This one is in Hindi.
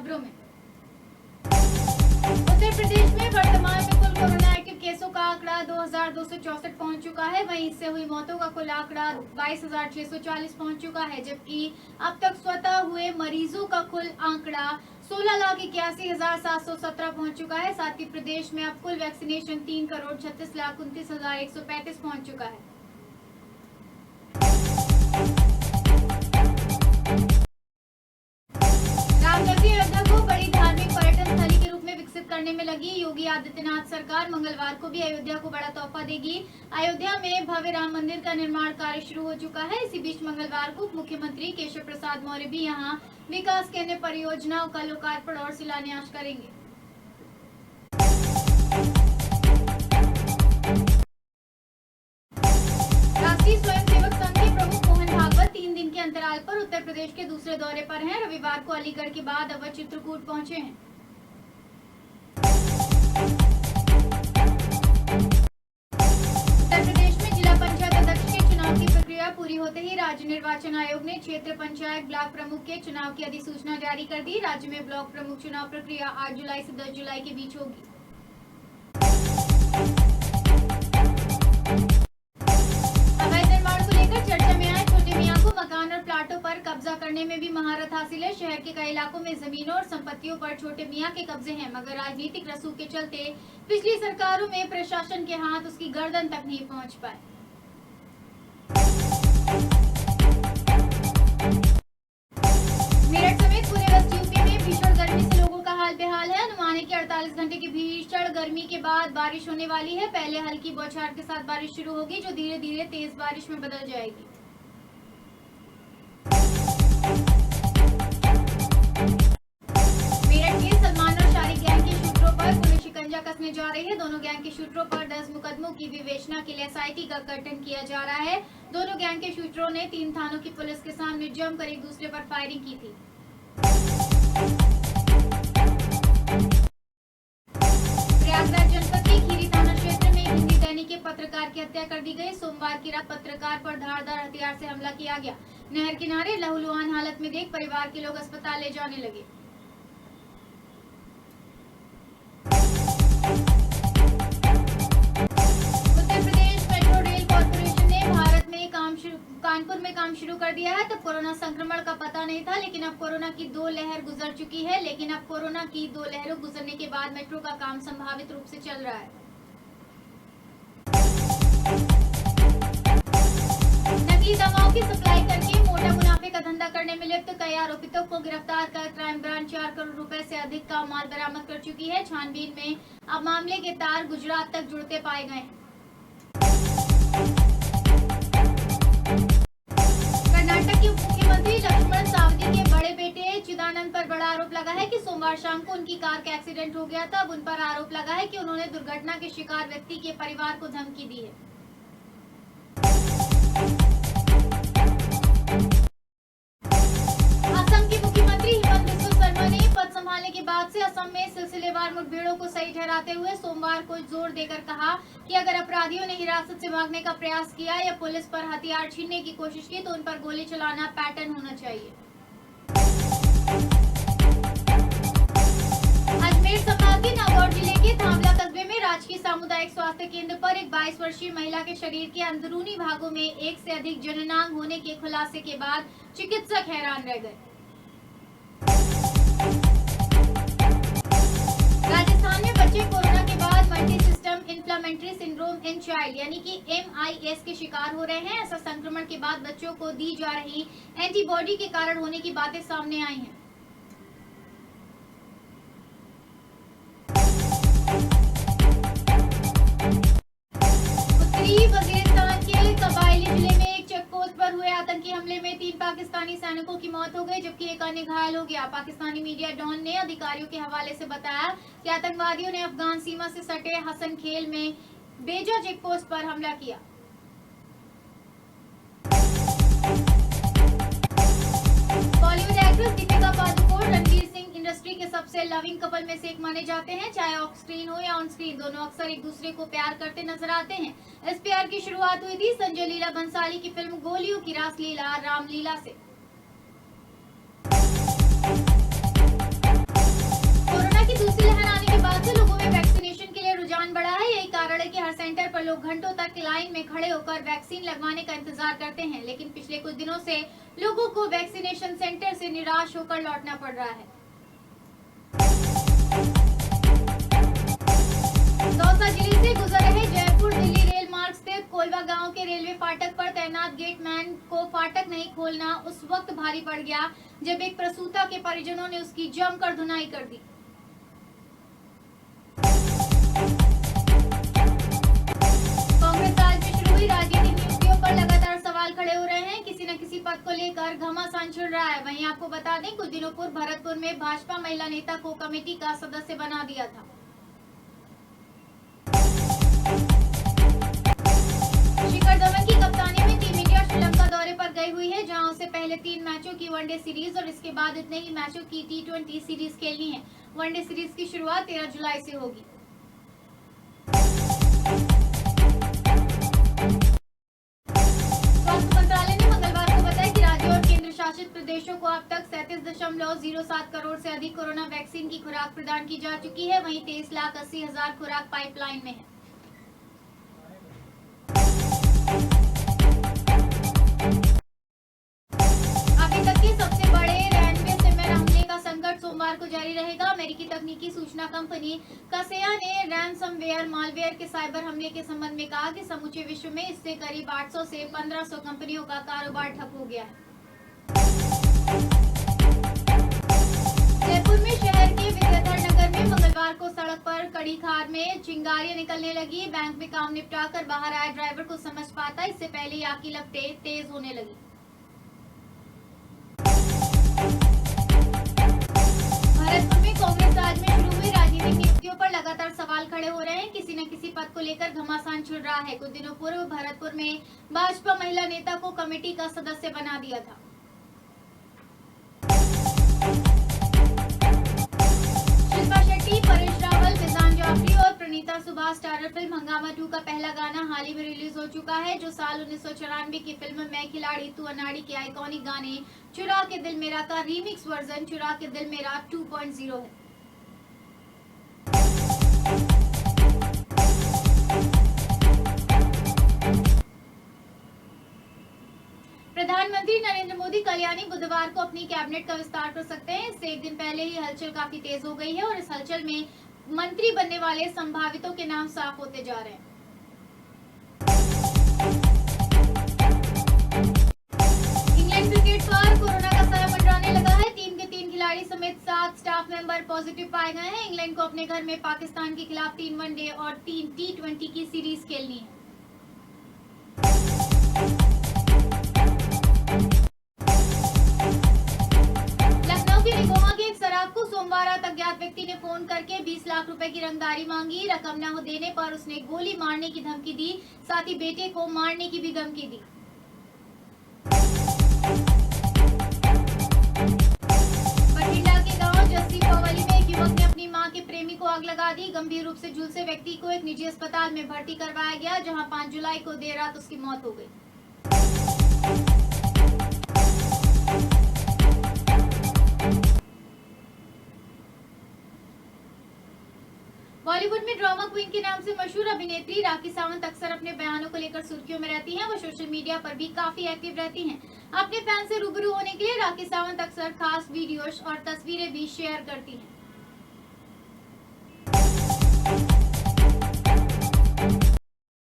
खबरों में उत्तर प्रदेश में वर्तमान में कुल कोरोना एक्टिव केसों का आंकड़ा 2264 पहुंच चुका है। वहीं इससे हुई मौतों का कुल आंकड़ा 22,640 पहुंच चुका है, जबकि अब तक स्वतः हुए मरीजों का कुल आंकड़ा 16,81,717 पहुंच चुका है। साथ ही प्रदेश में अब कुल वैक्सीनेशन 3,36,29,135 पहुंच चुका है। रामनगरी अयोध्या को बड़ी धार्मिक पर्यटन स्थली के रूप में विकसित करने में लगी योगी आदित्यनाथ सरकार मंगलवार को भी अयोध्या को बड़ा तोहफा देगी। अयोध्या में भव्य राम मंदिर का निर्माण कार्य शुरू हो चुका है। इसी बीच मंगलवार को मुख्यमंत्री केशव प्रसाद मौर्य भी यहां विकास के अन्य परियोजनाओं का लोकार्पण और शिलान्यास करेंगे। राष्ट्रीय स्वयंसेवक संघ के प्रमुख मोहन भागवत 3 दिन के अंतराल पर उत्तर प्रदेश के दूसरे दौरे पर हैं। रविवार को अलीगढ़ के बाद अवध चित्रकूट पहुंचे हैं। उत्तर प्रदेश में जिला पंचायत अध्यक्ष के चुनाव की प्रक्रिया पूरी होते ही राज्य निर्वाचन आयोग ने क्षेत्र पंचायत ब्लॉक प्रमुख के चुनाव की अधिसूचना जारी कर दी। राज्य में ब्लॉक प्रमुख चुनाव प्रक्रिया 8 जुलाई से 10 जुलाई के बीच होगी। अवैध निर्माण को लेकर चर्चा में आए छोटे मियां को मकान और प्लाटों पर कब्जा करने में भी महारत हासिल है। शहर के कई इलाकों में जमीनों और संपत्तियों पर छोटे मियां के कब्जे हैं, मगर राजनीतिक रसूख के चलते पिछली सरकारों में प्रशासन के हाथ उसकी गर्दन तक नहीं पहुंच पाए। मेरठ समेत पूरे वेस्ट यूपी में भीषण गर्मी से लोगों का हाल बेहाल है। अनुमान है कि 48 घंटे की भीषण गर्मी के बाद बारिश होने वाली है। पहले हल्की बौछार के साथ बारिश शुरू होगी, जो धीरे धीरे तेज बारिश में बदल जाएगी। मेरठ के सलमान और शारिक गैंग के शूटरों पर पुलिस शिकंजा कसने जा रही है। दोनों गैंग के शूटरों पर 10 मुकदमों की विवेचना के लिए एसआईटी का गठन किया जा रहा है। दोनों गैंग के शूटरों ने 3 थानों की पुलिस के सामने जमकर एक दूसरे पर फायरिंग की थी। प्रयागराज जनपद के खीरी थाना क्षेत्र में हिंदी दैनिक के पत्रकार की हत्या कर दी गई। सोमवार की रात पत्रकार पर धारदार हथियार से हमला किया गया। नहर किनारे लहूलुहान हालत में देख परिवार के लोग अस्पताल ले जाने लगे। Uttar Pradesh metro rail corporation ने भारत में कानपुर में काम शुरू कर दिया है। तब कोरोना संक्रमण का पता नहीं था, लेकिन अब कोरोना की 2 लहर गुजर चुकी है। लेकिन अब कोरोना की 2 लहरों गुजरने के बाद मेट्रो का काम संभावित रूप से चल रहा है। नकली दवाओं की सप्लाई करके मोटा मुनाफे का धंधा करने में लिप्त कई आरोपितों को गिरफ्तार कर क्राइम ब्रांच 4 करोड़ रुपए से अधिक का माल बरामद कर चुकी है। छानबीन में अब मामले के तार गुजरात तक जुड़ते पाए गए हैं। कर्नाटक के मुख्यमंत्री लक्ष्मण सावदी के बड़े बेटे चिदानंद पर बड़ा आरोप लगा है कि सोमवार शाम को उनकी कार का एक्सीडेंट हो गया था। अब उन पर आरोप लगा है कि उन्होंने दुर्घटना के शिकार व्यक्ति के परिवार को धमकी दी है। असम के मुख्यमंत्री हिमंत बिस्वा शर्मा ने पद संभालने के बाद से असम में सिलसिलेवार मुठभेड़ों को सही ठहराते हुए सोमवार को जोर देकर कहा कि अगर अपराधियों ने हिरासत से भागने का प्रयास किया या पुलिस पर हथियार छीनने की कोशिश की तो उन पर गोली चलाना पैटर्न होना चाहिए। अजमेर संभाग के नागौर जिले के थांवला कस्बे में राजकीय सामुदायिक स्वास्थ्य केंद्र पर एक 22 वर्षीय महिला के शरीर के अंदरूनी भागों में एक से अधिक जननांग होने के खुलासे के बाद चिकित्सक हैरान रह गए। राजस्थान में बच्चे कोरोना के बाद multi system inflammatory syndrome in child यानी कि MIS के शिकार हो रहे हैं। ऐसा संक्रमण के बाद बच्चों को दी जा रही एंटीबॉडी के कारण होने की बातें सामने आई हैं। उत्तरी वजीरिस्तान के कबायली जिले में एक चेकपोस्ट पर हुए आतंकी हमले में 3 पाकिस्तानी सैनिकों की मौत हो गई, जबकि एक अन्य घायल हो गया। पाकिस्तानी मीडिया डॉन ने अधिकारियों के हवाले से बताया कि आतंकवादियों ने अफगान सीमा से सटे हसन खेल में बेजा चेकपोस्ट पर हमला किया। बॉलीवुड एक्ट्रेस दीपिका पादुकोण रणवीर सिंह इंडस्ट्री के सबसे लविंग कपल में से एक माने जाते हैं। चाहे ऑफ स्क्रीन हो या ऑन स्क्रीन, दोनों अक्सर एक दूसरे को प्यार करते नजर आते हैं। इस प्यार की शुरुआत हुई थी संजय लीला भंसाली की फिल्म गोलियों की रासलीला रामलीला से। दूसरी लहर आने के बाद से लोगों में वैक्सीनेशन के लिए रुझान बढ़ा है। यही कारण है कि हर सेंटर पर लोग घंटों तक लाइन में खड़े होकर वैक्सीन लगवाने का इंतजार करते हैं, लेकिन पिछले कुछ दिनों से लोगों को वैक्सीनेशन सेंटर से निराश होकर लौटना पड़ रहा है। दौसा जिले से गुजर रहे जयपुर दिल्ली रेल मार्ग स्थित कोलवा गांव के रेलवे फाटक पर तैनात गेटमैन को फाटक नहीं खोलना उस वक्त भारी पड़ गया जब एक प्रसूता के परिजनों ने उसकी जमकर धुनाई कर दी। कांग्रेस राज में शुरू हुई राजनीतिक नियुक्तियों पर लगातार सवाल खड़े हो रहे हैं। किसी न किसी पद को लेकर घमासान छिड़ रहा है। वहीं आपको बता दें, कुछ दिनों पूर्व भरतपुर में भाजपा महिला नेता को कमेटी का सदस्य बना दिया था। शिखर धवन की कप्तानी में टीम इंडिया श्रीलंका दौरे पर गई हुई है, जहां उसे पहले 3 मैचों की वनडे सीरीज और इसके बाद इतने ही मैचों की T20 सीरीज खेलनी है। वनडे सीरीज की शुरुआत 13 जुलाई से होगी। स्वास्थ्य मंत्रालय ने मंगलवार को बताया कि राज्यों और केंद्र शासित प्रदेशों को अब तक 37.07 करोड़ से अधिक कोरोना वैक्सीन की खुराक प्रदान की जा चुकी है। वहीं 23,80,000 खुराक पाइपलाइन में है। अभी तक के सबसे बड़े रैनसमवेयर हमले का संकट सोमवार को जारी रहेगा। अमेरिकी तकनीकी सूचना कंपनी कासेया ने रैनसमवेयर मालवेयर के साइबर हमले के संबंध में कहा कि समूचे विश्व में इससे करीब 800 से 1500 कंपनियों का कारोबार ठप हो गया है। जयपुर में शहर के विद्याधर नगर में मंगलवार को सड़क पर कड़ी खार में चिंगारियां निकलने लगी। बैंक में काम निपटाकर बाहर आए ड्राइवर को समझ पाता इससे पहले ही आग की लपटें तेज होने लगी। भरतपुर में कांग्रेस राज में शुरू हुई राजनीतिक नियुक्तियों पर लगातार सवाल खड़े हो रहे हैं। किसी न किसी पद को लेकर घमासान छिड़ रहा है। कुछ दिनों पूर्व भरतपुर में भाजपा महिला नेता को कमेटी का सदस्य बना दिया था। शिल्पा शेट्टी, परेश रावल, विजान जाफरी और प्रणीता सुभाष स्टारर फिल्म हंगामा 2 का पहला गाना हाल ही में रिलीज हो चुका है, जो साल 1994 की फिल्म मैं खिलाड़ी तू अनाड़ी के आइकॉनिक गाने चुरा के दिल मेरा का रीमिक्स वर्जन चुरा के दिल मेरा 2.0 है। प्रधानमंत्री नरेंद्र मोदी कल यानी बुधवार को अपनी कैबिनेट का विस्तार कर सकते हैं। इससे एक दिन पहले ही हलचल काफी तेज हो गई है और इस हलचल में मंत्री बनने वाले संभावितों के नाम साफ होते जा रहे हैं। इंग्लैंड क्रिकेट पर कोरोना का साया मंडराने लगा है। टीम के 3 खिलाड़ी समेत 7 स्टाफ मेंबर पॉजिटिव पाए गए हैं। इंग्लैंड को अपने घर में पाकिस्तान के खिलाफ 3 वनडे और 3 T20 की सीरीज खेलनी है। को सोमवार रात अज्ञात व्यक्ति ने फोन करके 20 लाख रुपए की रंगदारी मांगी। रकम न देने पर उसने गोली मारने की धमकी दी, साथ ही बेटे को मारने की भी धमकी दी। बठिंडा के गांव जस्सी पवाली में एक युवक ने अपनी मां के प्रेमी को आग लगा दी। गंभीर रूप से झुलसे व्यक्ति को एक निजी अस्पताल में भर्ती करवाया गया, जहां 5 जुलाई को देर रात उसकी मौत हो गई। बॉलीवुड में ड्रामा क्वीन के नाम से मशहूर अभिनेत्री राखी सावंत अक्सर अपने बयानों को लेकर सुर्खियों में रहती हैं। वो सोशल मीडिया पर भी काफी एक्टिव रहती हैं। अपने फैन से रूबरू होने के लिए राखी सावंत अक्सर खास वीडियोज और तस्वीरें भी शेयर करती हैं।